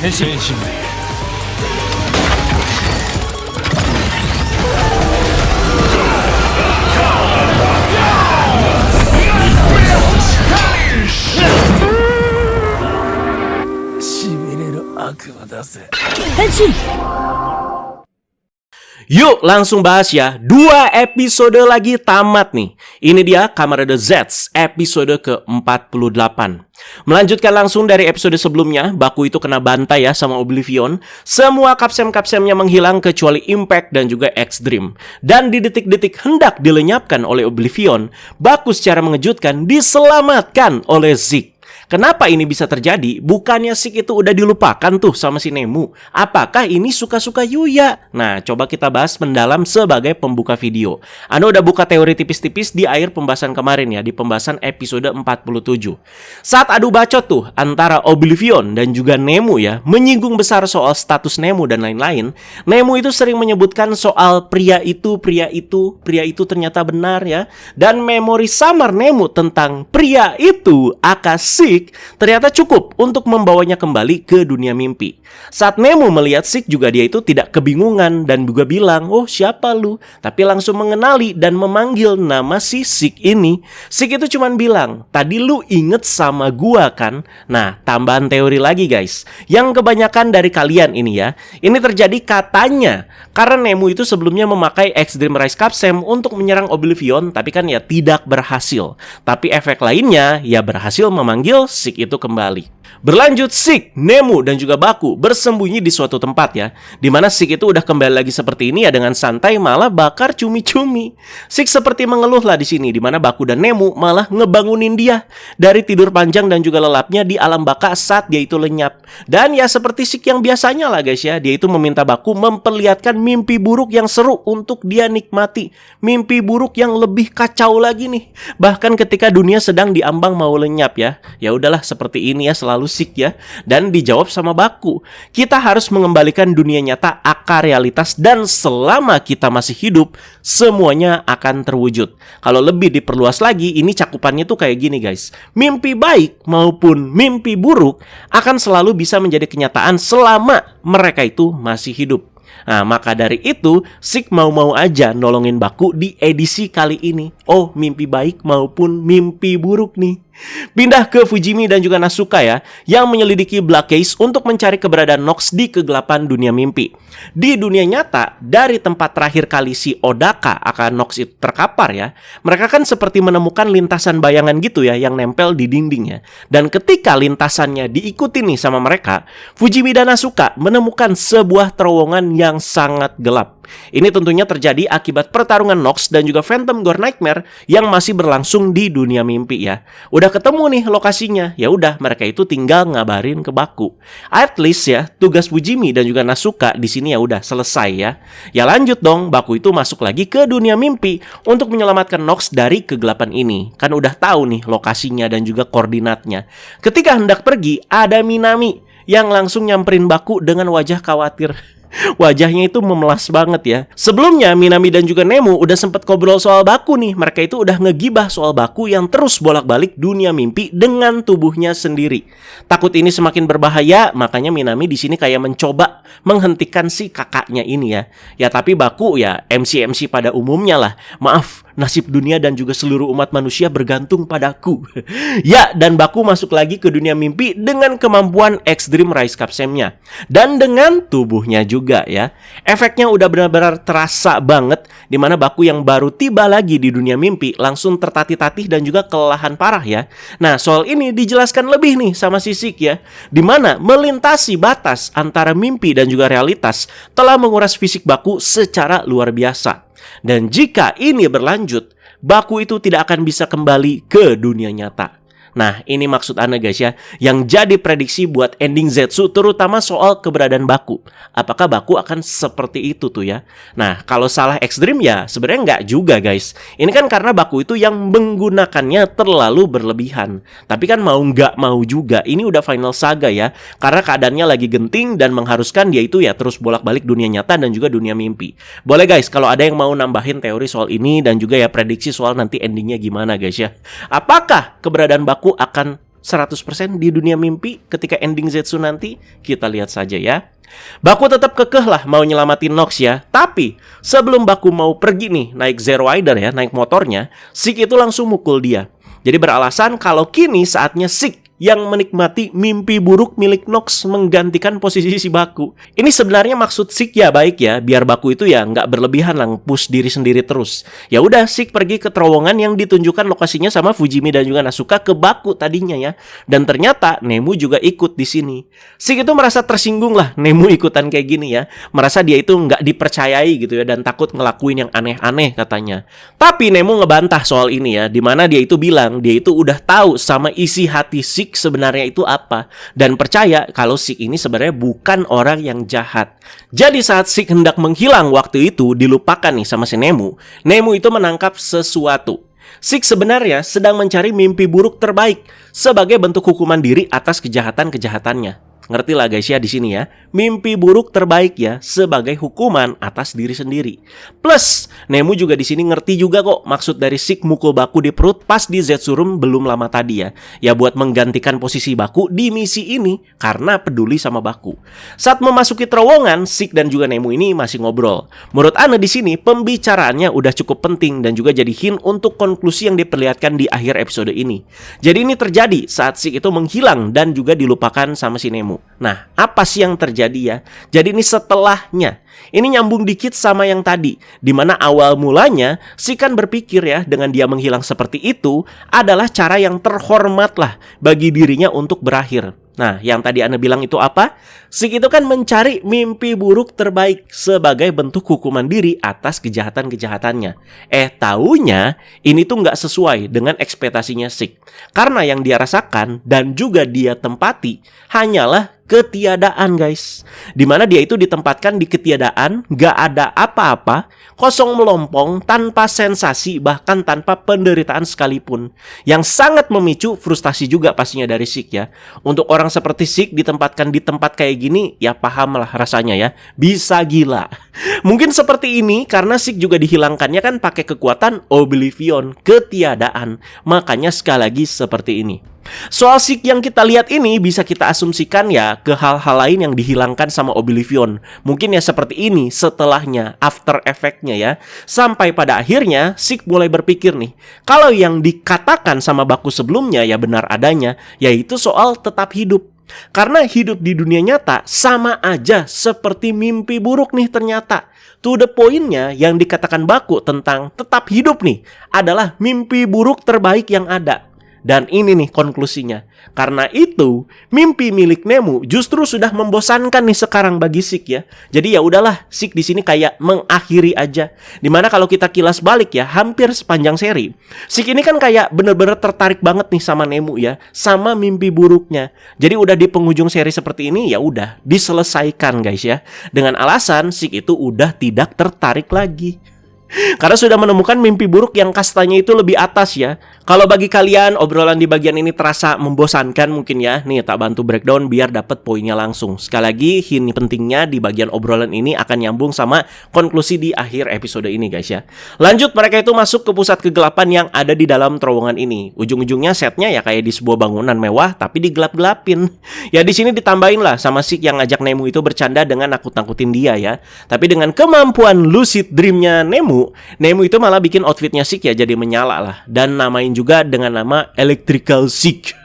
変身。しびれる悪魔だぜ。変身。 Yuk langsung bahas ya, 2 episode lagi tamat nih. Ini dia Kamarada Z episode ke-48. Melanjutkan langsung dari episode sebelumnya, Baku itu kena bantai ya sama Oblivion. Semua kapsem-kapsemnya menghilang kecuali Impact dan juga X-Dream. Dan di detik-detik hendak dilenyapkan oleh Oblivion, Baku secara mengejutkan diselamatkan oleh Zeke. Kenapa ini bisa terjadi? Bukannya Zeke itu udah dilupakan tuh sama si Nemu? Apakah ini suka-suka Yuya? Nah, coba kita bahas mendalam sebagai pembuka video. Anda udah buka teori tipis-tipis di akhir pembahasan kemarin ya, di pembahasan episode 47. Saat adu bacot tuh antara Oblivion dan juga Nemu ya, menyinggung besar soal status Nemu dan lain-lain. Nemu itu sering menyebutkan soal pria itu ternyata benar ya. Dan memori samar Nemu tentang pria itu Zeke ternyata cukup untuk membawanya kembali ke dunia mimpi. Saat Nemu melihat Zeke juga dia itu tidak kebingungan dan juga bilang, "Oh siapa lu?" Tapi langsung mengenali dan memanggil nama si Zeke ini. Zeke itu cuman bilang, "Tadi lu inget sama gua kan?" Nah, tambahan teori lagi guys, yang kebanyakan dari kalian ini ya, ini terjadi katanya karena Nemu itu sebelumnya memakai X-Dream Rise Capsem untuk menyerang Oblivion, tapi kan ya tidak berhasil. Tapi efek lainnya ya berhasil memanggil Zeke itu kembali. Berlanjut, Zeke, Nemu, dan juga Baku bersembunyi di suatu tempat ya, dimana Zeke itu udah kembali lagi seperti ini ya dengan santai malah bakar cumi-cumi. Zeke seperti mengeluh lah di sini, dimana Baku dan Nemu malah ngebangunin dia dari tidur panjang dan juga lelapnya di alam baka saat dia itu lenyap. Dan ya seperti Zeke yang biasanya lah guys ya, dia itu meminta Baku memperlihatkan mimpi buruk yang seru untuk dia nikmati. Mimpi buruk yang lebih kacau lagi nih. Bahkan ketika dunia sedang diambang mau lenyap ya. Ya udahlah seperti ini ya selalu Zeke ya. Dan dijawab sama Baku, kita harus mengembalikan dunia nyata akar realitas dan selama kita masih hidup semuanya akan terwujud. Kalau lebih diperluas lagi, ini cakupannya tuh kayak gini guys. Mimpi baik maupun mimpi buruk akan selalu bisa menjadi kenyataan selama mereka itu masih hidup. Nah, maka dari itu, Zeke mau-mau aja nolongin Baku di edisi kali ini. Oh, mimpi baik maupun mimpi buruk nih. Pindah ke Fujimi dan juga Nasuka ya, yang menyelidiki Black Case untuk mencari keberadaan Nox di kegelapan dunia mimpi. Di dunia nyata, dari tempat terakhir kali si Odaka akan Nox itu terkapar ya, mereka kan seperti menemukan lintasan bayangan gitu ya, yang nempel di dinding ya. Dan ketika lintasannya diikuti nih sama mereka, Fujimi dan Nasuka menemukan sebuah terowongan yang sangat gelap. Ini tentunya terjadi akibat pertarungan Nox dan juga Phantom Gore Nightmare yang masih berlangsung di dunia mimpi ya. Udah ketemu nih lokasinya, ya udah mereka itu tinggal ngabarin ke Baku. At least ya, tugas Fujimi dan juga Nasuka di sini ya udah selesai ya. Ya lanjut dong, Baku itu masuk lagi ke dunia mimpi untuk menyelamatkan Nox dari kegelapan ini. Kan udah tahu nih lokasinya dan juga koordinatnya. Ketika hendak pergi, ada Minami yang langsung nyamperin Baku dengan wajah khawatir. Wajahnya itu memelas banget ya. Sebelumnya Minami dan juga Nemu udah sempet ngobrol soal Baku nih. Mereka itu udah ngegibah soal Baku yang terus bolak-balik dunia mimpi dengan tubuhnya sendiri. Takut ini semakin berbahaya, makanya Minami di sini kayak mencoba menghentikan si kakaknya ini ya. Ya tapi Baku ya MC pada umumnya lah. Maaf, nasib dunia dan juga seluruh umat manusia bergantung padaku. Ya, dan Baku masuk lagi ke dunia mimpi dengan kemampuan X-Dream Rise Capsem-nya. Dan dengan tubuhnya juga ya. Efeknya udah benar-benar terasa banget, dimana Baku yang baru tiba lagi di dunia mimpi langsung tertatih-tatih dan juga kelelahan parah ya. Nah, soal ini dijelaskan lebih nih sama si Zeke ya, dimana melintasi batas antara mimpi dan juga realitas telah menguras fisik Baku secara luar biasa. Dan jika ini berlanjut, Baku itu tidak akan bisa kembali ke dunia nyata. Nah, ini maksud Anda guys ya, yang jadi prediksi buat ending Zetsu terutama soal keberadaan Baku. Apakah Baku akan seperti itu tuh ya? Nah, kalau salah X-Dream ya sebenarnya nggak juga guys. Ini kan karena Baku itu yang menggunakannya terlalu berlebihan. Tapi kan mau nggak mau juga, ini udah final saga ya. Karena keadaannya lagi genting dan mengharuskan dia itu ya terus bolak-balik dunia nyata dan juga dunia mimpi. Boleh guys, kalau ada yang mau nambahin teori soal ini dan juga ya prediksi soal nanti endingnya gimana guys ya. Apakah keberadaan Baku akan 100% di dunia mimpi ketika ending Zetsu nanti? Kita lihat saja ya. Baku tetap kekeh lah mau nyelamatin Nox ya. Tapi sebelum Baku mau pergi nih naik Zero Rider ya, naik motornya, Zeke itu langsung mukul dia. Jadi beralasan kalau kini saatnya Zeke yang menikmati mimpi buruk milik Nox menggantikan posisi si Baku. Ini sebenarnya maksud Zeke ya baik ya, biar Baku itu ya nggak berlebihan lah push diri sendiri terus. Ya udah, Zeke pergi ke terowongan yang ditunjukkan lokasinya sama Fujimi dan juga Nasuka ke Baku tadinya ya. Dan ternyata Nemu juga ikut di sini. Zeke itu merasa tersinggung lah Nemu ikutan kayak gini ya. Merasa dia itu nggak dipercayai gitu ya, dan takut ngelakuin yang aneh-aneh katanya. Tapi Nemu ngebantah soal ini ya, dimana dia itu bilang dia itu udah tahu sama isi hati Zeke sebenarnya itu apa, dan percaya kalau Zeke ini sebenarnya bukan orang yang jahat. Jadi saat Zeke hendak menghilang waktu itu, dilupakan nih sama si Nemu itu menangkap sesuatu. Zeke sebenarnya sedang mencari mimpi buruk terbaik sebagai bentuk hukuman diri atas kejahatan-kejahatannya. Ngerti lah guys ya di sini ya. Mimpi buruk terbaik ya sebagai hukuman atas diri sendiri. Plus, Nemu juga di sini ngerti juga kok maksud dari Zeke mukul Baku di perut pas di Zetsu Room belum lama tadi ya. Ya buat menggantikan posisi Baku di misi ini karena peduli sama Baku. Saat memasuki terowongan, Zeke dan juga Nemu ini masih ngobrol. Menurut Ana di sini pembicaraannya udah cukup penting dan juga jadi hint untuk konklusi yang diperlihatkan di akhir episode ini. Jadi ini terjadi saat Zeke itu menghilang dan juga dilupakan sama si Nemu. Nah, apa sih yang terjadi ya? Jadi ini setelahnya. Ini nyambung dikit sama yang tadi, dimana awal mulanya Zeke kan berpikir ya, dengan dia menghilang seperti itu adalah cara yang terhormat lah bagi dirinya untuk berakhir. Nah, yang tadi Ana bilang itu apa? Zeke itu kan mencari mimpi buruk terbaik sebagai bentuk hukuman diri atas kejahatan-kejahatannya. Taunya ini tuh nggak sesuai dengan ekspektasinya Zeke. Karena yang dia rasakan dan juga dia tempati hanyalah ketiadaan guys. Dimana dia itu ditempatkan di ketiadaan, gak ada apa-apa, kosong melompong, tanpa sensasi, bahkan tanpa penderitaan sekalipun. Yang sangat memicu frustasi juga pastinya dari Zeke ya. Untuk orang seperti Zeke ditempatkan di tempat kayak gini, ya paham lah rasanya ya, bisa gila. Mungkin seperti ini karena Zeke juga dihilangkannya kan pakai kekuatan Oblivion, ketiadaan. Makanya sekali lagi seperti ini. Soal Zeke yang kita lihat ini bisa kita asumsikan ya ke hal-hal lain yang dihilangkan sama Oblivion. Mungkin ya seperti ini setelahnya, after effect-nya ya. Sampai pada akhirnya Zeke mulai berpikir nih, kalau yang dikatakan sama Baku sebelumnya ya benar adanya, yaitu soal tetap hidup. Karena hidup di dunia nyata sama aja seperti mimpi buruk nih ternyata. To the point-nya yang dikatakan Baku tentang tetap hidup nih adalah mimpi buruk terbaik yang ada. Dan ini nih konklusinya. Karena itu, mimpi milik Nemu justru sudah membosankan nih sekarang bagi Zeke ya. Jadi ya udahlah, Zeke di sini kayak mengakhiri aja. Dimana kalau kita kilas balik ya, hampir sepanjang seri, Zeke ini kan kayak bener-bener tertarik banget nih sama Nemu ya, sama mimpi buruknya. Jadi udah di penghujung seri seperti ini ya udah diselesaikan guys ya. Dengan alasan Zeke itu udah tidak tertarik lagi. Karena sudah menemukan mimpi buruk yang kastanya itu lebih atas ya. Kalau bagi kalian obrolan di bagian ini terasa membosankan mungkin ya, nih tak bantu breakdown biar dapat poinnya langsung. Sekali lagi hint pentingnya di bagian obrolan ini akan nyambung sama konklusi di akhir episode ini guys ya. Lanjut, mereka itu masuk ke pusat kegelapan yang ada di dalam terowongan ini. Ujung-ujungnya setnya ya kayak di sebuah bangunan mewah tapi digelap-gelapin. Ya di sini ditambahin lah sama Zeke yang ngajak Nemu itu bercanda dengan nakut-nakutin dia ya. Tapi dengan kemampuan lucid dreamnya Nemu itu malah bikin outfitnya Zeke ya jadi menyala lah. Dan namain juga dengan nama Electrical Zeke.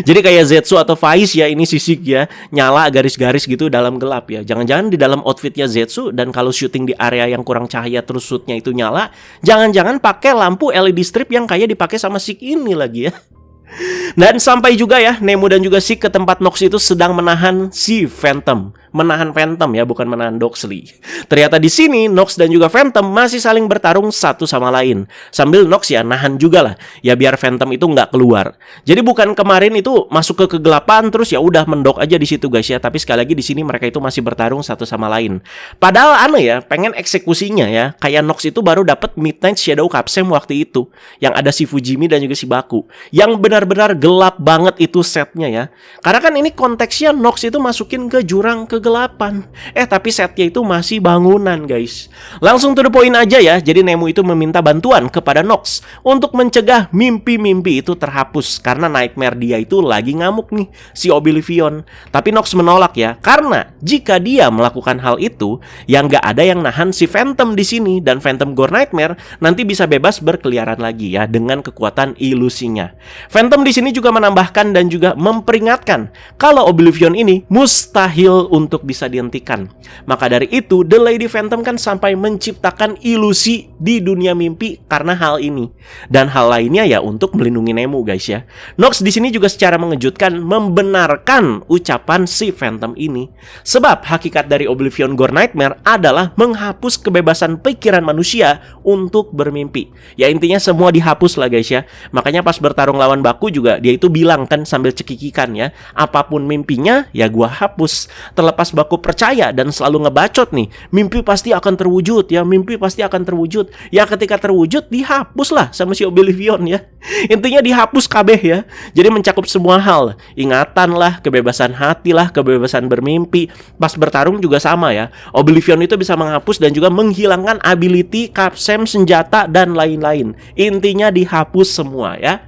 Jadi kayak Zetsu atau Faiz ya, ini si Zeke ya, nyala garis-garis gitu dalam gelap ya. Jangan-jangan di dalam outfitnya Zetsu, dan kalau syuting di area yang kurang cahaya terus suitnya itu nyala, jangan-jangan pakai lampu LED strip yang kayak dipakai sama Zeke ini lagi ya. Dan sampai juga ya, Nemu dan juga Zeke ke tempat Nox itu sedang menahan si Phantom. Menahan Phantom ya, bukan menahan Doxley. Ternyata di sini Nox dan juga Phantom masih saling bertarung satu sama lain. Sambil Nox ya nahan juga lah, ya biar Phantom itu nggak keluar. Jadi bukan kemarin itu masuk ke kegelapan terus ya udah mendok aja di situ guys ya. Tapi sekali lagi di sini mereka itu masih bertarung satu sama lain. Padahal aneh ya, pengen eksekusinya ya. Kayak Nox itu baru dapat Midnight Shadow Capsem waktu itu, yang ada si Fujimi dan juga si Baku. Yang benar-benar gelap banget itu setnya ya. Karena kan ini konteksnya Nox itu masukin ke jurang kegelapan. Tapi setnya itu masih bangunan, guys. Langsung to the point aja ya. Jadi Nemu itu meminta bantuan kepada Nox untuk mencegah mimpi-mimpi itu terhapus, karena nightmare dia itu lagi ngamuk nih, si Oblivion. Tapi Nox menolak ya, karena jika dia melakukan hal itu, yang nggak ada yang nahan si Phantom di sini, dan Phantom Gore Nightmare nanti bisa bebas berkeliaran lagi ya dengan kekuatan ilusinya. Phantom di sini juga menambahkan dan juga memperingatkan kalau Oblivion ini mustahil untuk bisa dihentikan. Maka dari itu, The Lady Phantom kan sampai menciptakan ilusi di dunia mimpi karena hal ini. Dan hal lainnya ya untuk melindungi Nemu, guys ya. Nox di sini juga secara mengejutkan membenarkan ucapan si Phantom ini. Sebab hakikat dari Oblivion Gore Nightmare adalah menghapus kebebasan pikiran manusia untuk bermimpi. Ya intinya semua dihapus lah, guys ya. Makanya pas bertarung lawan Baku juga dia itu bilang kan sambil cekikikan ya, apapun mimpinya ya gua hapus. Terlepas Baku percaya dan selalu ngebacot nih, mimpi pasti akan terwujud ya, mimpi pasti akan terwujud. Ya ketika terwujud dihapus lah sama si Oblivion ya. Intinya dihapus kabeh ya. Jadi mencakup semua hal, ingatan lah, kebebasan hati lah, kebebasan bermimpi. Pas bertarung juga sama ya. Oblivion itu bisa menghapus dan juga menghilangkan ability, capsem, senjata dan lain-lain. Intinya dihapus semua ya.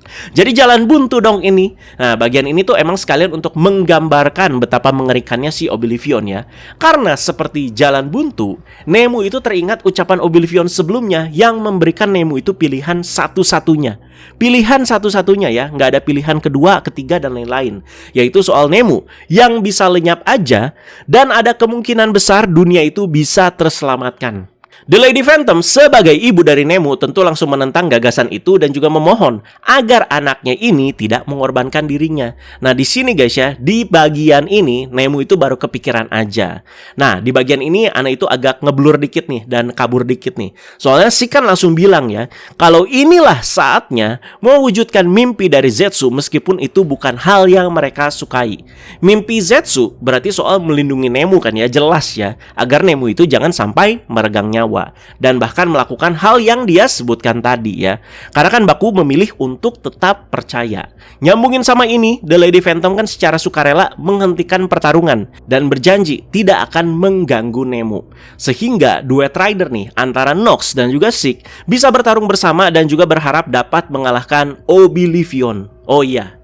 Jadi jalan buntu dong ini. Nah, bagian ini tuh emang sekalian untuk menggambarkan betapa mengerikannya si Oblivion ya. Karena seperti jalan buntu, Nemu itu teringat ucapan Oblivion sebelumnya yang memberikan Nemu itu pilihan satu-satunya. Pilihan satu-satunya ya, nggak ada pilihan kedua, ketiga, dan lain-lain. Yaitu soal Nemu yang bisa lenyap aja dan ada kemungkinan besar dunia itu bisa terselamatkan. The Lady Phantom sebagai ibu dari Nemu tentu langsung menentang gagasan itu dan juga memohon agar anaknya ini tidak mengorbankan dirinya. Nah di sini guys ya, di bagian ini Nemu itu baru kepikiran aja. Nah di bagian ini anak itu agak ngeblur dikit nih dan kabur dikit nih. Soalnya si kan langsung bilang ya, kalau inilah saatnya mewujudkan mimpi dari Zetsu meskipun itu bukan hal yang mereka sukai. Mimpi Zetsu berarti soal melindungi Nemu kan ya, jelas ya, agar Nemu itu jangan sampai meregang nyawa dan bahkan melakukan hal yang dia sebutkan tadi ya. Karena kan Baku memilih untuk tetap percaya. Nyambungin sama ini, The Lady Phantom kan secara sukarela menghentikan pertarungan dan berjanji tidak akan mengganggu Nemu. Sehingga duet rider nih antara Nox dan juga Zeke bisa bertarung bersama dan juga berharap dapat mengalahkan Oblivion. Oh iya,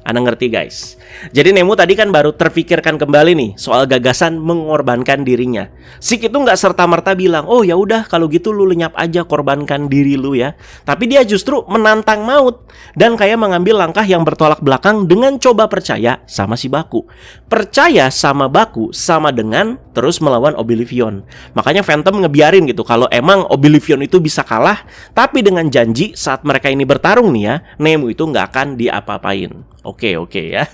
Anda ngerti guys. Jadi Nemu tadi kan baru terfikirkan kembali nih soal gagasan mengorbankan dirinya. Zeke itu nggak serta-merta bilang, oh ya udah kalau gitu lu lenyap aja, korbankan diri lu ya. Tapi dia justru menantang maut dan kayak mengambil langkah yang bertolak belakang dengan coba percaya sama si Baku. Percaya sama Baku sama dengan terus melawan Oblivion. Makanya Phantom ngebiarin gitu kalau emang Oblivion itu bisa kalah, tapi dengan janji saat mereka ini bertarung nih ya, Nemu itu nggak akan diapa-apain. Oke ya.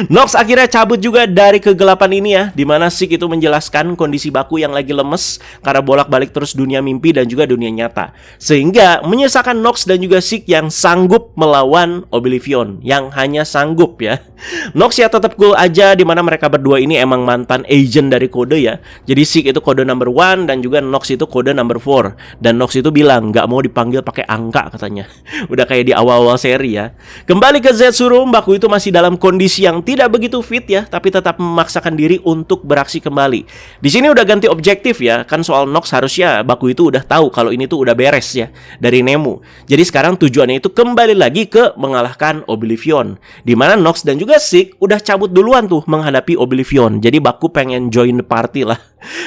Nox akhirnya cabut juga dari kegelapan ini ya, dimana Zeke itu menjelaskan kondisi Baku yang lagi lemes karena bolak-balik terus dunia mimpi dan juga dunia nyata, sehingga menyisakan Nox dan juga Zeke yang sanggup melawan Oblivion, yang hanya sanggup ya. Nox ya tetap cool aja, dimana mereka berdua ini emang mantan agent dari kode ya. Jadi Zeke itu kode number 1 dan juga Nox itu kode number 4. Dan Nox itu bilang gak mau dipanggil pakai angka katanya. Udah kayak di awal-awal seri ya. Kembali ke Zetsu Room, Baku itu masih dalam kondisi yang tidak begitu fit ya, tapi tetap memaksakan diri untuk beraksi kembali. Di sini udah ganti objektif ya, kan soal Nox harusnya Baku itu udah tahu kalau ini tuh udah beres ya dari Nemu. Jadi sekarang tujuannya itu kembali lagi ke mengalahkan Oblivion, dimana Nox dan juga Zeke udah cabut duluan tuh menghadapi Oblivion. Jadi Baku pengen join the party lah.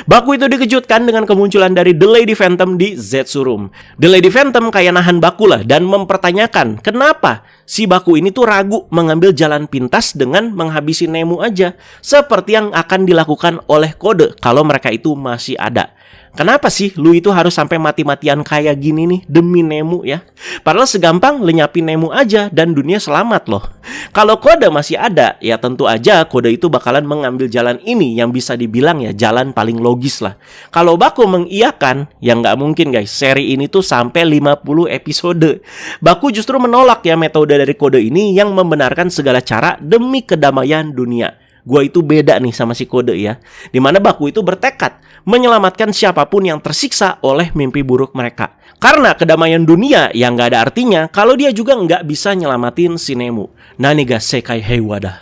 Baku itu dikejutkan dengan kemunculan dari The Lady Phantom di Zetsu Room. The Lady Phantom kayak nahan Baku lah dan mempertanyakan kenapa si Baku ini tuh ragu mengambil jalan pintas dengan menghabisi Nemu aja, seperti yang akan dilakukan oleh kode kalau mereka itu masih ada. Kenapa sih lu itu harus sampai mati-matian kayak gini nih demi Nemu ya? Padahal segampang lenyapin Nemu aja dan dunia selamat loh. Kalau kode masih ada, ya tentu aja kode itu bakalan mengambil jalan ini yang bisa dibilang ya jalan paling logis lah. Kalau Baku mengiyakan, ya nggak mungkin guys, seri ini tuh sampai 50 episode. Baku justru menolak ya metode dari kode ini yang membenarkan segala cara demi kedamaian dunia. Gua itu beda nih sama si kode ya, dimana Baku itu bertekad menyelamatkan siapapun yang tersiksa oleh mimpi buruk mereka. Karena kedamaian dunia yang gak ada artinya kalau dia juga gak bisa nyelamatin si Nemu. Nani ga sekai heiwada.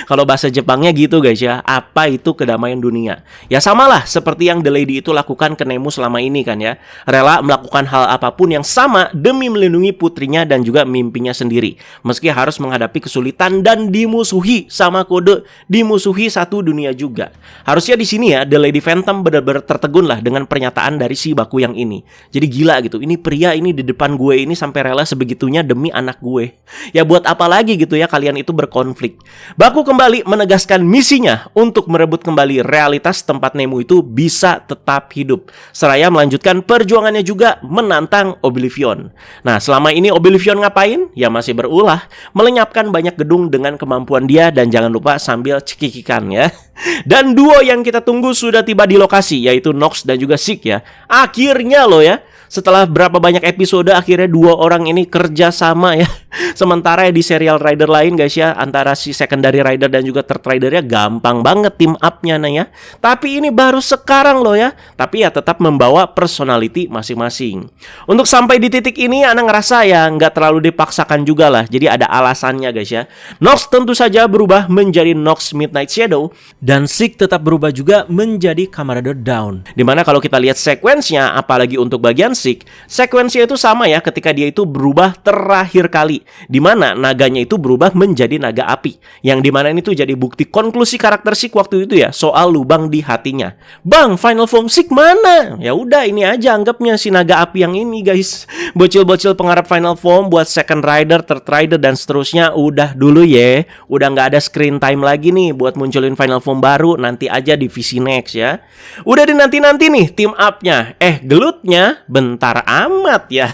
Kalau bahasa Jepangnya gitu guys ya. Apa itu kedamaian dunia? Ya samalah seperti yang The Lady itu lakukan ke Nemu selama ini kan ya. Rela melakukan hal apapun yang sama demi melindungi putrinya dan juga mimpinya sendiri. Meski harus menghadapi kesulitan dan dimusuhi sama kode, dimusuhi satu dunia juga. Harusnya di sini ya The Lady Phantom benar-benar tertegun lah dengan pernyataan dari si Baku yang ini. Jadi gila gitu. Ini pria ini di depan gue ini sampai rela sebegitunya demi anak gue. Ya buat apa lagi gitu ya kalian itu berkonflik. Baku kembali menegaskan misinya untuk merebut kembali realitas tempat Nemu itu bisa tetap hidup. Seraya melanjutkan perjuangannya juga menantang Oblivion. Nah, selama ini Oblivion ngapain? Ya masih berulah, melenyapkan banyak gedung dengan kemampuan dia dan jangan lupa sambil cekikikan ya. Dan duo yang kita tunggu sudah tiba di lokasi, yaitu Nox dan juga Zeke ya. Akhirnya loh ya. Setelah berapa banyak episode akhirnya dua orang ini kerja sama ya. Sementara ya di serial rider lain guys ya, antara si secondary rider dan juga third ridernya gampang banget team up-nya nah ya. Tapi ini baru sekarang loh ya. Tapi ya tetap membawa personality masing-masing. Untuk sampai di titik ini Ana ngerasa ya nggak terlalu dipaksakan juga lah. Jadi ada alasannya guys ya. Nox tentu saja berubah menjadi Nox Midnight Shadow. Dan Zeke tetap berubah juga menjadi Kamen Rider Dawn. Dimana kalau kita lihat sekuensnya, apalagi untuk bagian Zeke, sekuensinya itu sama ya ketika dia itu berubah terakhir kali, dimana naganya itu berubah menjadi naga api, yang dimana ini tuh jadi bukti konklusi karakter Zeke waktu itu ya soal lubang di hatinya. Bang, final form Zeke mana? Ya udah ini aja anggapnya si naga api yang ini guys. Bocil-bocil pengharap final form buat second rider, third rider dan seterusnya udah dulu ya. Udah nggak ada screen time lagi nih buat munculin final form baru, nanti aja di VC Next ya. Udah dinanti-nanti nih team up-nya. Gelutnya bentar amat ya.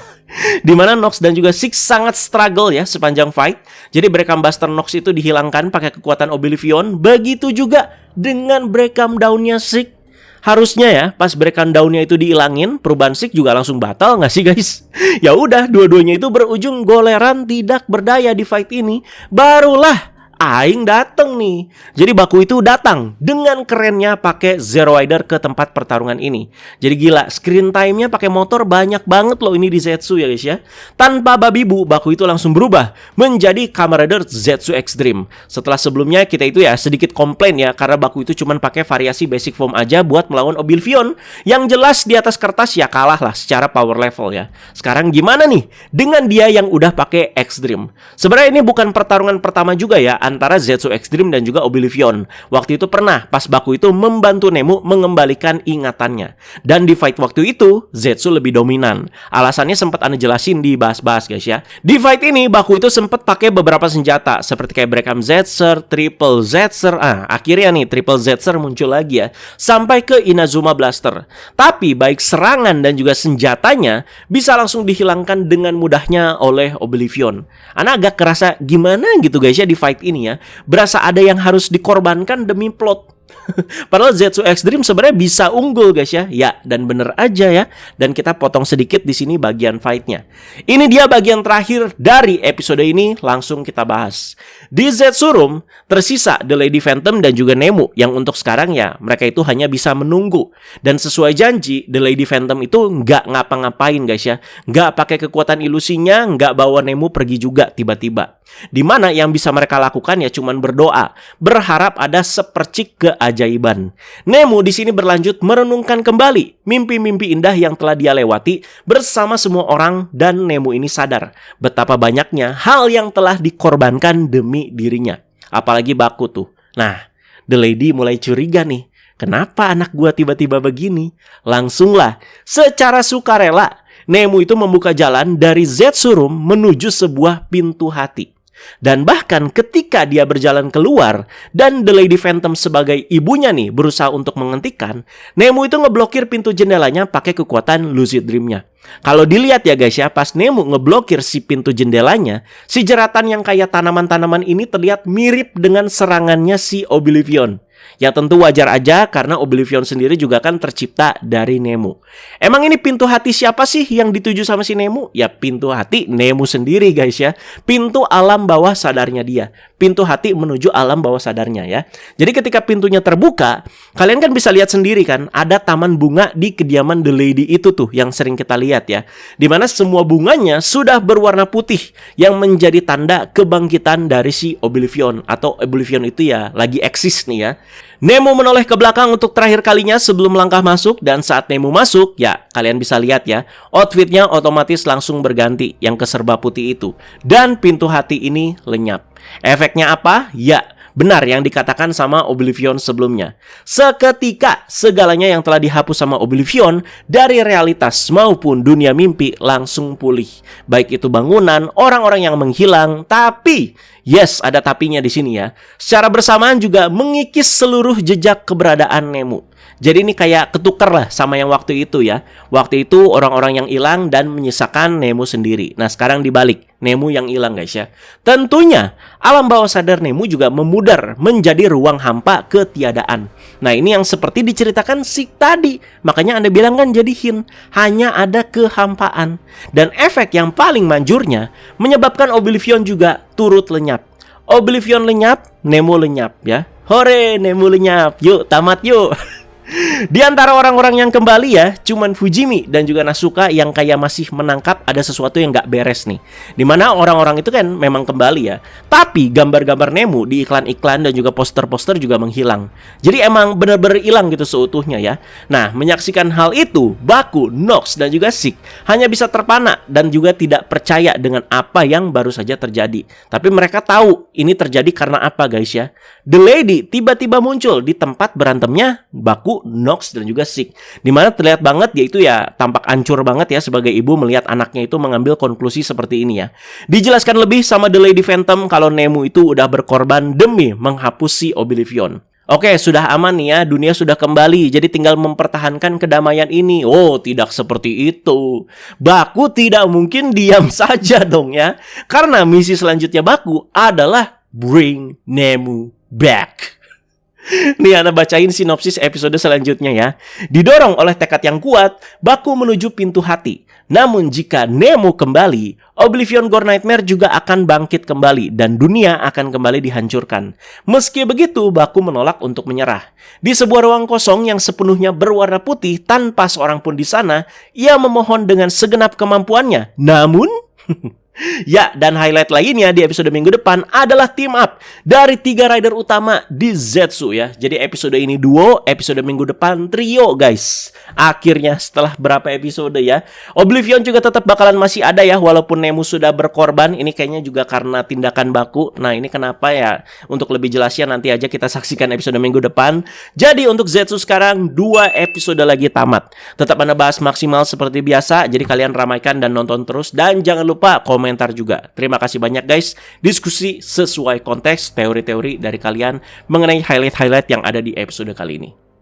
Dimana Nox dan juga Zeke sangat struggle ya sepanjang fight. Jadi Breakdown Buster Nox itu dihilangkan pakai kekuatan Oblivion. Begitu juga dengan Breakdown Down-nya Zeke. Harusnya ya pas breakdown down-nya itu dihilangin, perubahan Zeke juga langsung batal nggak sih guys? Ya udah dua-duanya itu berujung goleran tidak berdaya di fight ini. Barulah aing dateng nih. Jadi Baku itu datang dengan kerennya pakai Zero Rider ke tempat pertarungan ini. Jadi gila, screen time-nya pakai motor banyak banget loh ini di Zetsu ya guys ya. Tanpa babi bu, Baku itu langsung berubah menjadi Kamen Rider Zetsu Extreme. Setelah sebelumnya kita itu ya sedikit komplain ya karena Baku itu cuman pakai variasi basic form aja buat melawan Oblivion. Yang jelas di atas kertas ya kalah lah secara power level ya. Sekarang gimana nih dengan dia yang udah pakai Extreme? Sebenarnya ini bukan pertarungan pertama juga ya antara Zetsu Extreme dan juga Oblivion. Waktu itu pernah pas Baku itu membantu Nemu mengembalikan ingatannya. Dan di fight waktu itu Zetsu lebih dominan. Alasannya sempat Anda jelasin di bahas-bahas guys ya. Di fight ini Baku itu sempat pakai beberapa senjata seperti kayak Breakham Zetser, Triple Zetser. Akhirnya nih Triple Zetser muncul lagi ya sampai ke Inazuma Blaster. Tapi baik serangan dan juga senjatanya bisa langsung dihilangkan dengan mudahnya oleh Oblivion. Ana agak kerasa gimana gitu guys ya di fight ini ya, berasa ada yang harus dikorbankan demi plot. Padahal Zetsu Extreme sebenarnya bisa unggul guys ya. Ya, dan bener aja ya. Dan kita potong sedikit di sini bagian fightnya. Ini dia bagian terakhir dari episode ini, langsung kita bahas. Di Zetsu Room tersisa The Lady Phantom dan juga Nemu, yang untuk sekarang ya mereka itu hanya bisa menunggu. Dan sesuai janji, The Lady Phantom itu nggak ngapa-ngapain guys ya. Nggak pakai kekuatan ilusinya, nggak bawa Nemu pergi juga tiba-tiba. Dimana yang bisa mereka lakukan ya cuman berdoa, berharap ada sepercik keajaiban. Nemu di sini berlanjut merenungkan kembali mimpi-mimpi indah yang telah dia lewati bersama semua orang, dan Nemu ini sadar betapa banyaknya hal yang telah dikorbankan demi dirinya. Apalagi Baku tuh. Nah, The Lady mulai curiga nih. Kenapa anak gua tiba-tiba begini? Langsunglah secara sukarela Nemu itu membuka jalan dari Zetsu Room menuju sebuah pintu hati. Dan bahkan ketika dia berjalan keluar dan The Lady Phantom sebagai ibunya nih berusaha untuk menghentikan, Nemu itu ngeblokir pintu jendelanya pakai kekuatan Lucid Dream-nya. Kalau dilihat ya guys ya, pas Nemu ngeblokir si pintu jendelanya, si jeratan yang kayak tanaman-tanaman ini terlihat mirip dengan serangannya si Oblivion. Ya tentu wajar aja karena Oblivion sendiri juga kan tercipta dari Nemu. Emang ini pintu hati siapa sih yang dituju sama si Nemu? Ya pintu hati Nemu sendiri guys ya. Pintu alam bawah sadarnya dia. pintu hati menuju alam bawah sadarnya ya. Jadi ketika pintunya terbuka, kalian kan bisa lihat sendiri kan, ada taman bunga di kediaman The Lady itu tuh yang sering kita lihat ya. Dimana semua bunganya sudah berwarna putih yang menjadi tanda kebangkitan dari si Oblivion. Atau Oblivion itu ya lagi eksis nih ya. Nemo menoleh ke belakang untuk terakhir kalinya sebelum langkah masuk, dan saat Nemo masuk, ya kalian bisa lihat ya, outfitnya otomatis langsung berganti yang ke serba putih itu. Dan pintu hati ini lenyap. Efeknya apa? Ya, benar yang dikatakan sama Oblivion sebelumnya. Seketika segalanya yang telah dihapus sama Oblivion dari realitas maupun dunia mimpi langsung pulih. Baik itu bangunan, orang-orang yang menghilang, tapi yes, ada tapinya di sini ya. Secara bersamaan juga mengikis seluruh jejak keberadaan Nemo. Jadi ini kayak ketukar lah sama yang waktu itu ya. Waktu itu orang-orang yang hilang dan menyisakan Nemo sendiri. Nah sekarang dibalik, Nemo yang hilang guys ya. Tentunya alam bawah sadar Nemo juga memudar menjadi ruang hampa ketiadaan. Nah ini yang seperti diceritakan Sik tadi. Makanya Anda bilang kan jadi hint, hanya ada kehampaan. Dan efek yang paling manjurnya menyebabkan Oblivion juga turut lenyap. Oblivion lenyap, Nemo lenyap ya. Hore, Nemo lenyap. Yuk tamat yuk. Di antara orang-orang yang kembali ya, cuman Fujimi dan juga Nasuka yang kayak masih menangkap ada sesuatu yang gak beres nih. Dimana orang-orang itu kan memang kembali ya, tapi gambar-gambar Nemo di iklan-iklan dan juga poster-poster juga menghilang. Jadi emang benar-benar hilang gitu seutuhnya ya. Nah, menyaksikan hal itu, Baku, Nox, dan juga Sik hanya bisa terpana dan juga tidak percaya dengan apa yang baru saja terjadi. Tapi mereka tahu ini terjadi karena apa guys ya. The Lady tiba-tiba muncul di tempat berantemnya Baku, Nox, dan juga Sik. Dimana terlihat banget yaitu ya tampak hancur banget ya sebagai ibu melihat anaknya itu mengambil konklusi seperti ini ya. Dijelaskan lebih sama The Lady Phantom kalau Nemo itu udah berkorban demi menghapus si Oblivion. Oke, sudah aman nih ya, dunia sudah kembali, jadi tinggal mempertahankan kedamaian ini. Oh, tidak seperti itu. Baku tidak mungkin diam saja dong ya. Karena misi selanjutnya Baku adalah Bring Nemo Back. Nih Anda bacain sinopsis episode selanjutnya ya. Didorong oleh tekad yang kuat, Baku menuju pintu hati. Namun jika Nemo kembali, Oblivion Gore Nightmare juga akan bangkit kembali dan dunia akan kembali dihancurkan. Meski begitu, Baku menolak untuk menyerah. Di sebuah ruang kosong yang sepenuhnya berwarna putih tanpa seorang pun di sana, ia memohon dengan segenap kemampuannya. Namun ya, dan highlight lainnya di episode minggu depan adalah team up dari 3 rider utama di Zetsu ya. Jadi episode ini duo, episode minggu depan trio guys. Akhirnya setelah berapa episode ya. Oblivion juga tetap bakalan masih ada ya, walaupun Nemo sudah berkorban. Ini kayaknya juga karena tindakan Baku. Nah ini kenapa ya, untuk lebih jelasnya nanti aja kita saksikan episode minggu depan. Jadi untuk Zetsu sekarang 2 episode lagi tamat. Tetap Anda bahas maksimal seperti biasa. Jadi kalian ramaikan dan nonton terus. Dan jangan lupa komentar juga. Terima kasih banyak guys. Diskusi sesuai konteks, teori-teori dari kalian mengenai highlight-highlight yang ada di episode kali ini.